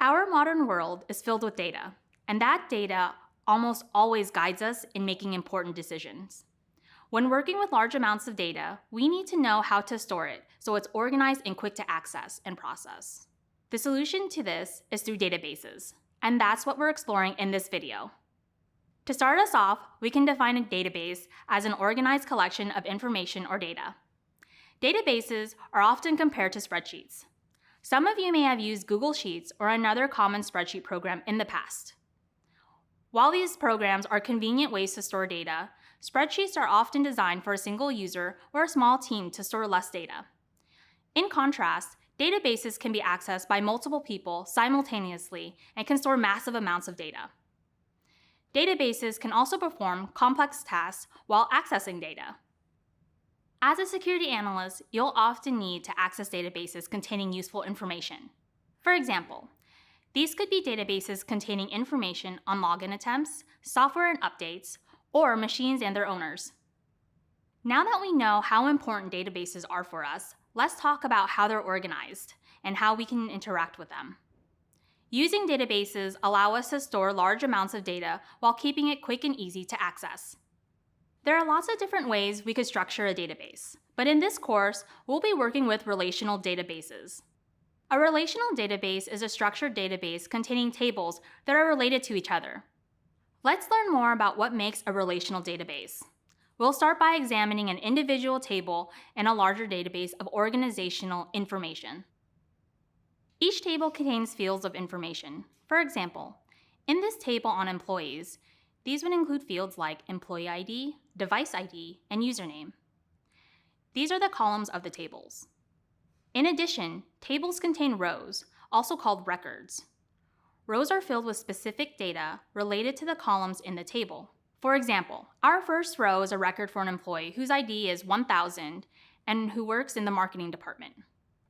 Our modern world is filled with data, and that data almost always guides us in making important decisions. When working with large amounts of data, we need to know how to store it so it's organized and quick to access and process. The solution to this is through databases, and that's what we're exploring in this video. To start us off, we can define a database as an organized collection of information or data. Databases are often compared to spreadsheets. Some of you may have used Google Sheets or another common spreadsheet program in the past. While these programs are convenient ways to store data, spreadsheets are often designed for a single user or a small team to store less data. In contrast, databases can be accessed by multiple people simultaneously and can store massive amounts of data. Databases can also perform complex tasks while accessing data. As a security analyst, you'll often need to access databases containing useful information. For example, these could be databases containing information on login attempts, software and updates, or machines and their owners. Now that we know how important databases are for us, let's talk about how they're organized and how we can interact with them. Using databases allow us to store large amounts of data while keeping it quick and easy to access. There are lots of different ways we could structure a database, but in this course, we'll be working with relational databases. A relational database is a structured database containing tables that are related to each other. Let's learn more about what makes a relational database. We'll start by examining an individual table in a larger database of organizational information. Each table contains fields of information. For example, in this table on employees, these would include fields like employee ID, device ID, and username. These are the columns of the tables. In addition, tables contain rows, also called records. Rows are filled with specific data related to the columns in the table. For example, our first row is a record for an employee whose ID is 1000 and who works in the marketing department.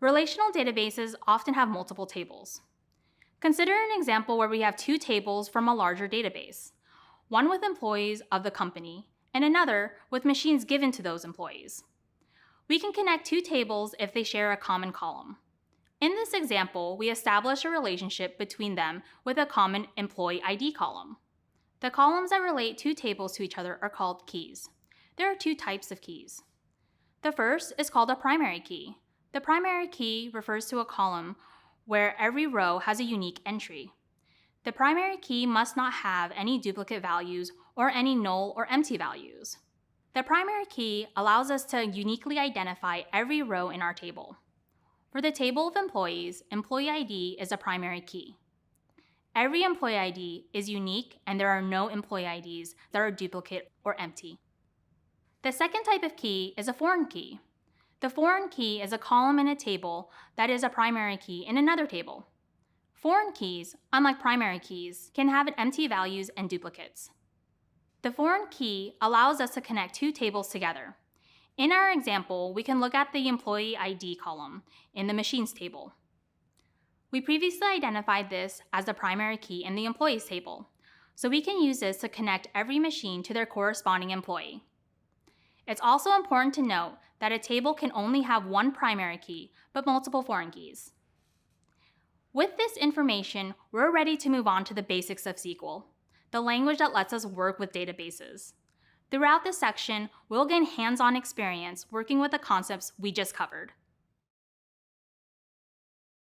Relational databases often have multiple tables. Consider an example where we have two tables from a larger database, one with employees of the company and another with machines given to those employees. We can connect two tables if they share a common column. In this example, we establish a relationship between them with a common employee ID column. The columns that relate two tables to each other are called keys. There are two types of keys. The first is called a primary key. The primary key refers to a column where every row has a unique entry. The primary key must not have any duplicate values or any null or empty values. The primary key allows us to uniquely identify every row in our table. For the table of employees, employee ID is a primary key. Every employee ID is unique and there are no employee IDs that are duplicate or empty. The second type of key is a foreign key. The foreign key is a column in a table that is a primary key in another table. Foreign keys, unlike primary keys, can have empty values and duplicates. The foreign key allows us to connect two tables together. In our example, we can look at the employee ID column in the machines table. We previously identified this as the primary key in the employees table, so we can use this to connect every machine to their corresponding employee. It's also important to note that a table can only have one primary key, but multiple foreign keys. With this information, we're ready to move on to the basics of SQL, the language that lets us work with databases. Throughout this section, we'll gain hands-on experience working with the concepts we just covered.